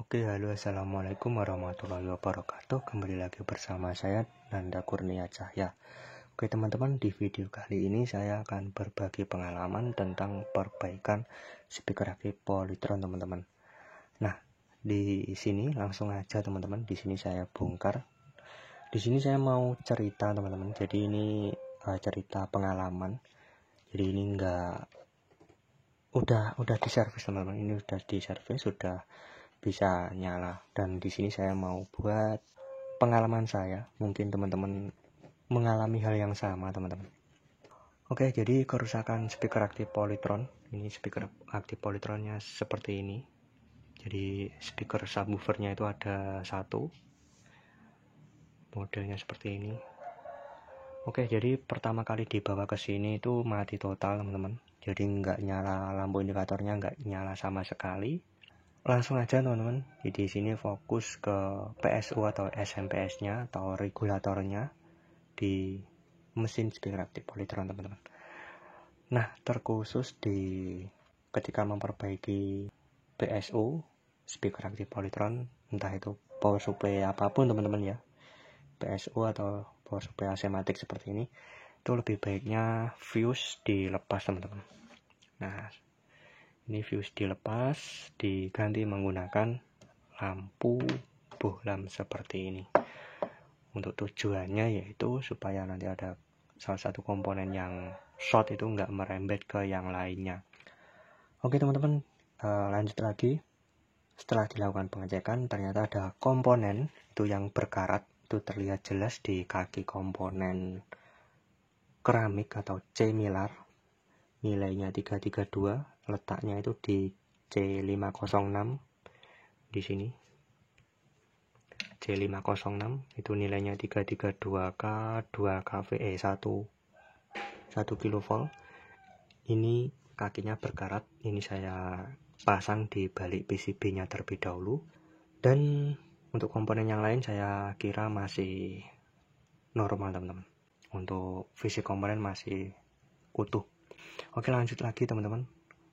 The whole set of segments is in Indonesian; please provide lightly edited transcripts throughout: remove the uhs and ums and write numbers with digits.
Oke, halo, assalamualaikum warahmatullahi wabarakatuh. Kembali lagi bersama saya, Nanda Kurnia Cahya. Oke teman-teman, di video kali ini saya akan berbagi pengalaman tentang perbaikan speaker aktif Polytron teman-teman. Nah, di sini langsung aja teman-teman, di sini saya bongkar. Di sini saya mau cerita teman-teman. Jadi ini cerita pengalaman. Jadi ini udah diservis teman-teman. Ini udah diservis, sudah bisa nyala, dan di sini saya mau buat pengalaman saya. Mungkin teman-teman mengalami hal yang sama teman-teman. Oke, jadi kerusakan speaker aktif Polytron. Ini speaker aktif Polytronnya seperti ini. Jadi speaker subwoofernya itu ada satu, modelnya seperti ini. Oke, jadi pertama kali dibawa ke sini itu mati total teman-teman. Jadi nggak nyala, lampu indikatornya nggak nyala sama sekali. Langsung aja teman-teman, di sini fokus ke PSU atau SMPS-nya atau regulatornya di mesin speaker aktif Polytron teman-teman. Nah, terkhusus ketika memperbaiki PSU speaker aktif Polytron, entah itu power supply apapun teman-teman ya, PSU atau power supply asematik seperti ini, itu lebih baiknya fuse dilepas teman-teman. Nah, ini fuse dilepas, diganti menggunakan lampu bohlam seperti ini. Untuk tujuannya yaitu supaya nanti ada salah satu komponen yang short itu nggak merembet ke yang lainnya. Oke teman-teman, lanjut lagi. Setelah dilakukan pengecekan, ternyata ada komponen itu yang berkarat, itu terlihat jelas di kaki komponen keramik atau C-milar. Nilainya 332, letaknya itu di C506 di sini. C506 itu nilainya 332K 2kVA 1 kV. Ini kakinya berkarat. Ini saya pasang di balik PCB-nya terlebih dahulu. Dan untuk komponen yang lain saya kira masih normal teman-teman. Untuk fisik komponen masih utuh. Oke, lanjut lagi teman-teman.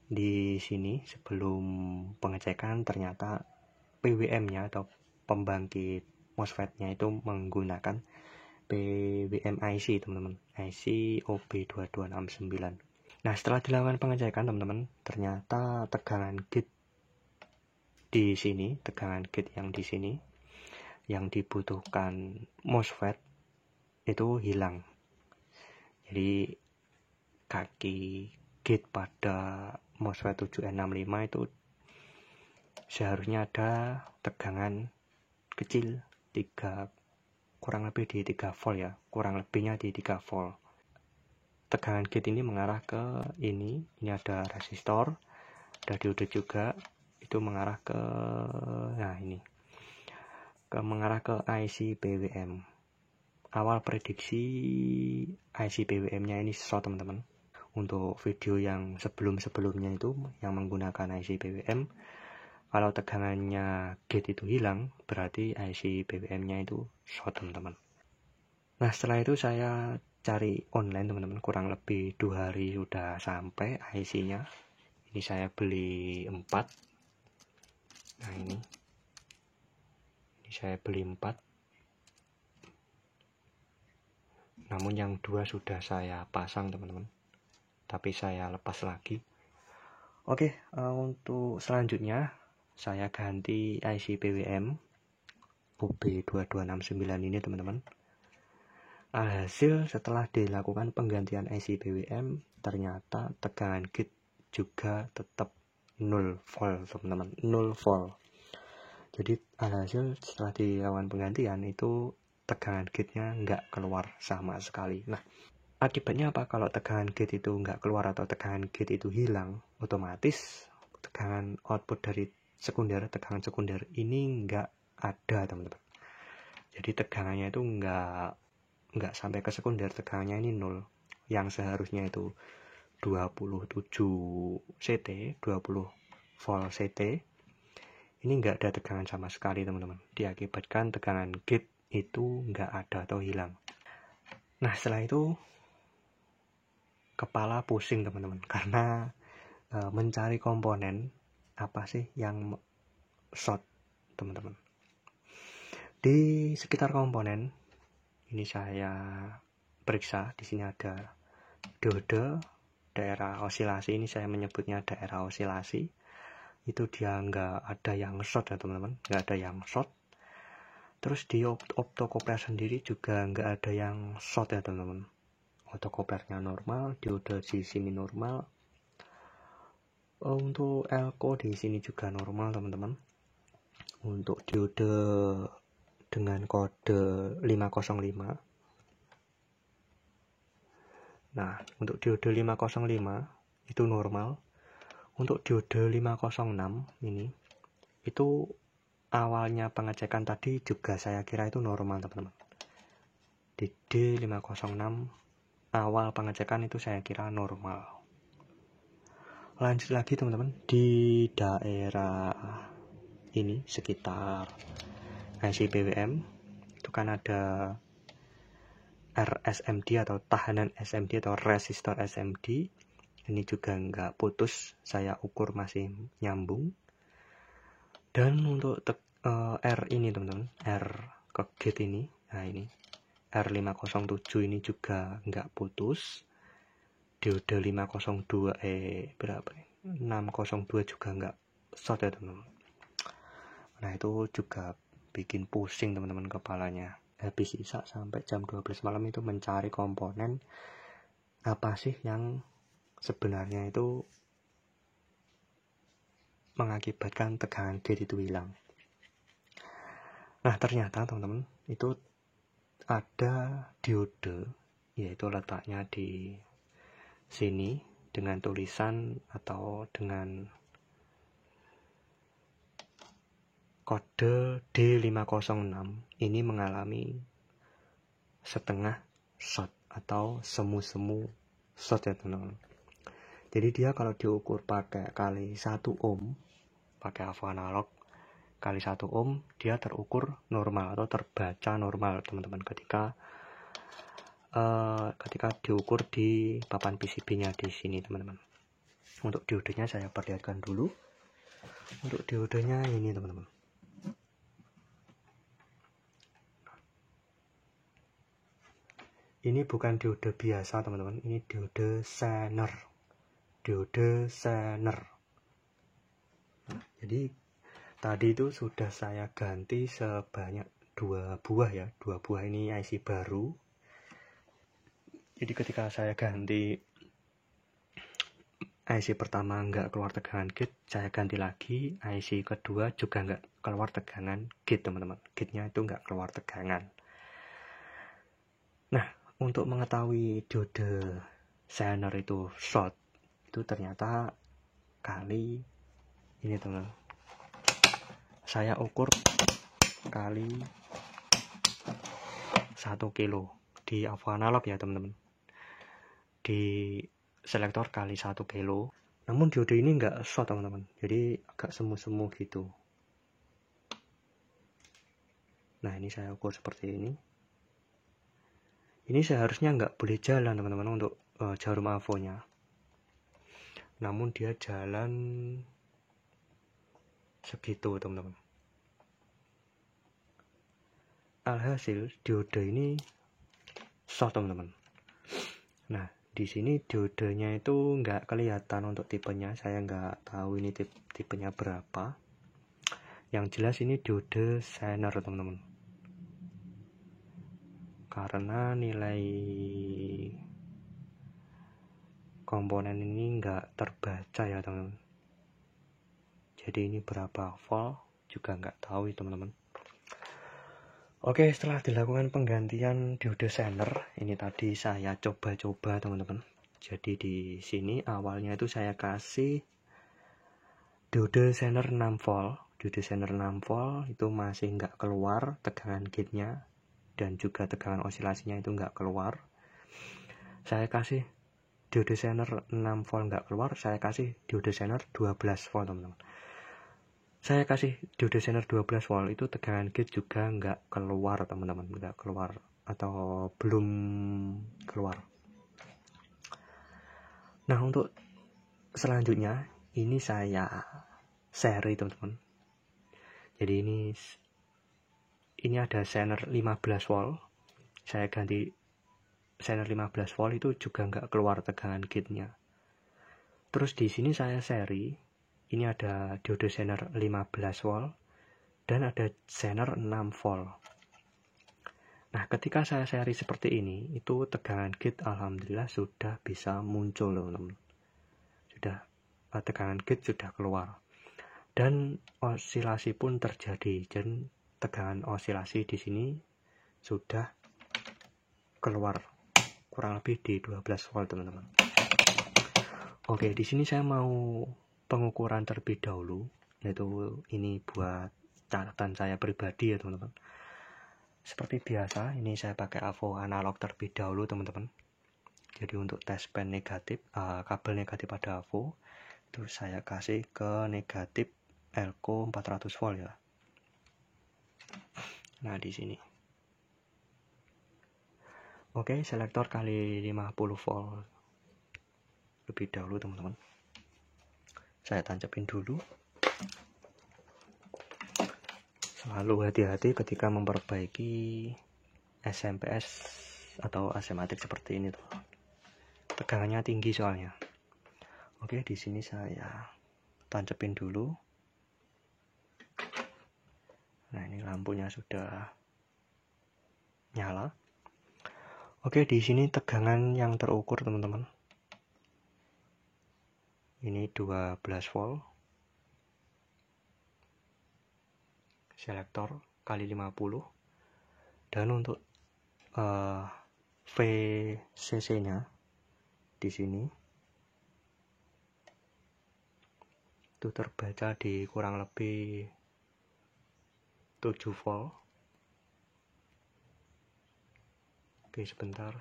Di sini sebelum pengecekan ternyata PWM-nya atau pembangkit MOSFET-nya itu menggunakan PWM IC teman-teman, IC OB2269. Nah, setelah dilakukan pengecekan teman-teman, ternyata tegangan gate di sini, tegangan gate yang di sini yang dibutuhkan MOSFET itu hilang. Jadi kaki gate pada MOSFET 7N65 itu seharusnya ada tegangan kecil kurang lebih di 3 volt ya, kurang lebihnya di 3 volt. Tegangan gate ini mengarah ke ini ada resistor, ada diode juga, itu mengarah ke mengarah ke IC PWM. Awal prediksi IC PWM-nya ini short teman-teman. Untuk video yang sebelum-sebelumnya itu yang menggunakan IC PWM, kalau tegangannya gate itu hilang, berarti IC PWM-nya itu short teman-teman. Nah, setelah itu saya cari online teman-teman, kurang lebih 2 hari sudah sampai IC-nya. Ini saya beli 4. Nah, ini saya beli 4. Namun yang 2 sudah saya pasang teman-teman, tapi saya lepas lagi. Oke, untuk selanjutnya saya ganti IC PWM OB2269 ini teman-teman. Alhasil setelah dilakukan penggantian IC PWM, ternyata tegangan gate juga tetap 0 volt teman-teman, 0 volt. Jadi alhasil setelah dilakukan penggantian itu tegangan gate-nya nggak keluar sama sekali. Nah, akibatnya apa? Kalau tegangan gate itu nggak keluar atau tegangan gate itu hilang, otomatis tegangan output dari tegangan sekunder ini nggak ada teman-teman. Jadi tegangannya itu nggak sampai ke sekunder, tegangannya ini 0. Yang seharusnya itu 27 CT, 20 volt CT, ini nggak ada tegangan sama sekali teman-teman. Diakibatkan tegangan gate itu nggak ada atau hilang. Nah, setelah itu kepala pusing teman-teman, karena mencari komponen apa sih yang short teman-teman. Di sekitar komponen ini saya periksa, di sini ada diode daerah osilasi, ini saya menyebutnya daerah osilasi. Itu dia nggak ada yang short ya teman-teman, nggak ada yang short. Terus di optokopler sendiri juga nggak ada yang short ya teman-teman. Optokoplernya normal, diode di sini normal. Untuk elko di sini juga normal teman-teman. Untuk diode dengan kode 505. Nah, untuk diode 505 itu normal. Untuk diode 506 ini, itu awalnya pengecekan tadi juga saya kira itu normal teman-teman. Di D506 awal pengecekan itu saya kira normal. Lanjut lagi teman-teman, di daerah ini sekitar IC PWM itu kan ada RSMD atau tahanan SMD atau resistor SMD. Ini juga nggak putus, saya ukur masih nyambung. Dan untuk R ini teman-teman, R ke gate ini, nah ini R507 ini juga nggak putus. Diode 502 berapa nih? 602 juga nggak short ya teman-teman. Nah itu juga bikin pusing teman-teman kepalanya. Habis isak sampai jam 12 malam itu mencari komponen apa sih yang sebenarnya itu mengakibatkan tegangan gate itu hilang. Nah ternyata teman-teman itu ada diode, yaitu letaknya di sini dengan tulisan atau dengan kode D506 ini mengalami setengah short atau semu-semu short ya teman-teman. Jadi dia kalau diukur pakai kali 1 ohm, pakai AV analog kali 1 ohm, dia terukur normal atau terbaca normal teman-teman ketika diukur di papan PCB-nya di sini teman-teman. Untuk diodenya saya perlihatkan dulu. Untuk diodenya ini teman-teman. Ini bukan diode biasa teman-teman, ini diode Zener. Diode Zener. Nah, jadi tadi itu sudah saya ganti sebanyak 2 buah ya. 2 buah ini IC baru. Jadi ketika saya ganti IC pertama nggak keluar tegangan gate, saya ganti lagi IC kedua juga nggak keluar tegangan gate teman-teman. Gate-nya itu nggak keluar tegangan. Nah, untuk mengetahui diode Zener itu short, itu ternyata kali ini teman-teman. Saya ukur kali 1 kilo di AV analog ya teman-teman. Di selektor kali 1 kilo. Namun diode ini enggak short teman-teman. Jadi agak semu-semu gitu. Nah, ini saya ukur seperti ini. Ini seharusnya nggak boleh jalan teman-teman untuk jarum AV-nya. Namun dia jalan segitu teman-teman. Alhasil diode ini short teman-teman. Nah, di sini diodenya itu nggak kelihatan untuk tipenya. Saya nggak tahu ini tipenya berapa. Yang jelas ini diode Zener teman-teman. Karena nilai komponen ini nggak terbaca ya teman-teman. Jadi ini berapa volt juga nggak tahu ya teman-teman. Oke, setelah dilakukan penggantian diode Zener, ini tadi saya coba-coba teman-teman. Jadi di sini awalnya itu saya kasih diode Zener 6 volt. Diode Zener 6 volt itu masih nggak keluar tegangan gate-nya dan juga tegangan osilasinya itu nggak keluar. Saya kasih diode Zener 6 volt nggak keluar, saya kasih diode Zener 12 volt teman-teman. Saya kasih diode Zener 12 volt itu tegangan gate juga nggak keluar teman-teman, nggak keluar atau belum keluar. Nah, untuk selanjutnya ini saya seri teman-teman. Jadi ini ada zener 15 volt. Saya ganti zener 15 volt, itu juga nggak keluar tegangan gate-nya. Terus di sini saya seri, ini ada diode zener 15 volt dan ada zener 6 volt. Nah, ketika saya seri seperti ini, itu tegangan gate alhamdulillah sudah bisa muncul, teman-teman. Tegangan gate sudah keluar. Dan osilasi pun terjadi. Dan tegangan osilasi di sini sudah keluar kurang lebih di 12 volt, teman-teman. Oke, di sini saya mau pengukuran terlebih dahulu, yaitu ini buat catatan saya pribadi ya, teman-teman. Seperti biasa, ini saya pakai AVO analog terlebih dahulu, teman-teman. Jadi untuk tes pen negatif, kabel negatif pada AVO, itu saya kasih ke negatif Elco 400 volt ya. Nah, di sini. Oke, selektor kali 50 volt. Lebih dahulu, teman-teman. Saya tancapin dulu. Selalu hati-hati ketika memperbaiki SMPS atau asematik seperti ini, teman-teman. Tegangannya tinggi soalnya. Oke, di sini saya tancapin dulu. Nah, ini lampunya sudah nyala. Oke, di sini tegangan yang terukur, teman-teman. Ini 12 volt. Selektor kali 50. Dan untuk VCC-nya di sini itu terbaca di kurang lebih 7 volt. Oke, sebentar.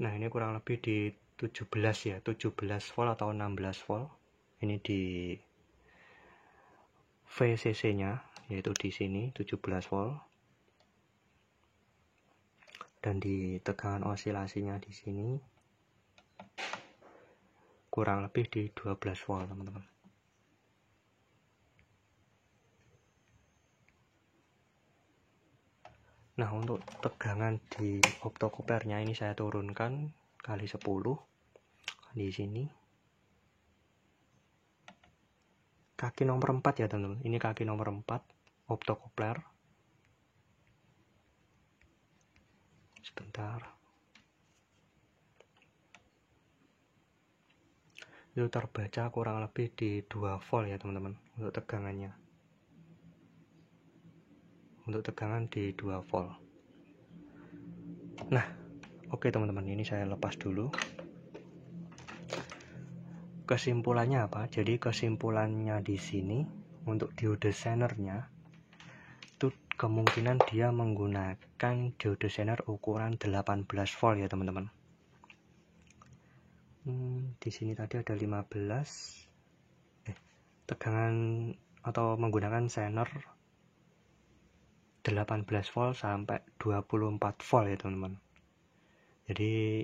Nah, ini kurang lebih di 17 ya, 17 volt atau 16 volt. Ini di VCC-nya, yaitu di sini 17 volt. Dan di tegangan osilasinya di sini kurang lebih di 12 volt, teman-teman. Nah, untuk tegangan di optokopernya ini saya turunkan kali 10 di sini. Kaki nomor 4 ya, teman-teman. Ini kaki nomor 4 optokopler. Sebentar. Itu terbaca kurang lebih di 2 volt ya, teman-teman, untuk tegangannya. Untuk tegangan di 2 volt. Nah, oke teman-teman, ini saya lepas dulu. Kesimpulannya apa? Jadi kesimpulannya di sini untuk diode zenernya itu kemungkinan dia menggunakan diode zener ukuran 18 volt ya, teman-teman. Di sini tadi ada 15 tegangan atau menggunakan zener 18 volt sampai 24 volt ya, teman-teman. Jadi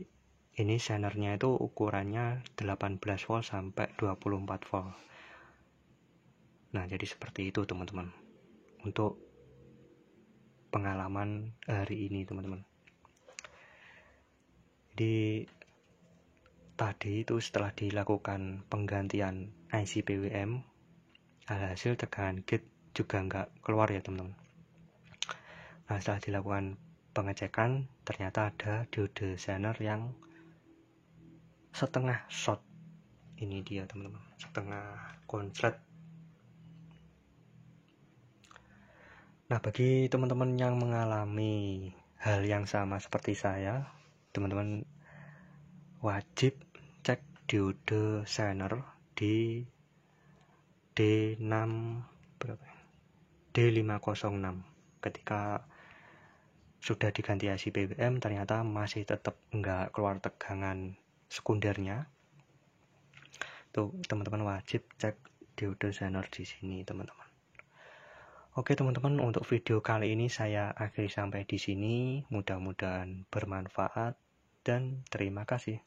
ini zenernya itu ukurannya 18 volt sampai 24 volt. Nah, jadi seperti itu, teman-teman, untuk pengalaman hari ini, teman-teman. Jadi tadi itu setelah dilakukan penggantian IC PWM, alhasil tegangan gate juga nggak keluar ya, teman-teman. Nah, setelah dilakukan pengecekan, ternyata ada diode zener yang setengah short. Ini dia, teman-teman, setengah konslet. Nah, bagi teman-teman yang mengalami hal yang sama seperti saya, teman-teman wajib cek diode zener di D6 berapa? D506. Ketika sudah diganti IC PWM ternyata masih tetap nggak keluar tegangan sekundernya, tuh teman-teman wajib cek diode zener di sini, teman-teman. Oke teman-teman, untuk video kali ini saya akhiri sampai di sini. Mudah-mudahan bermanfaat dan terima kasih.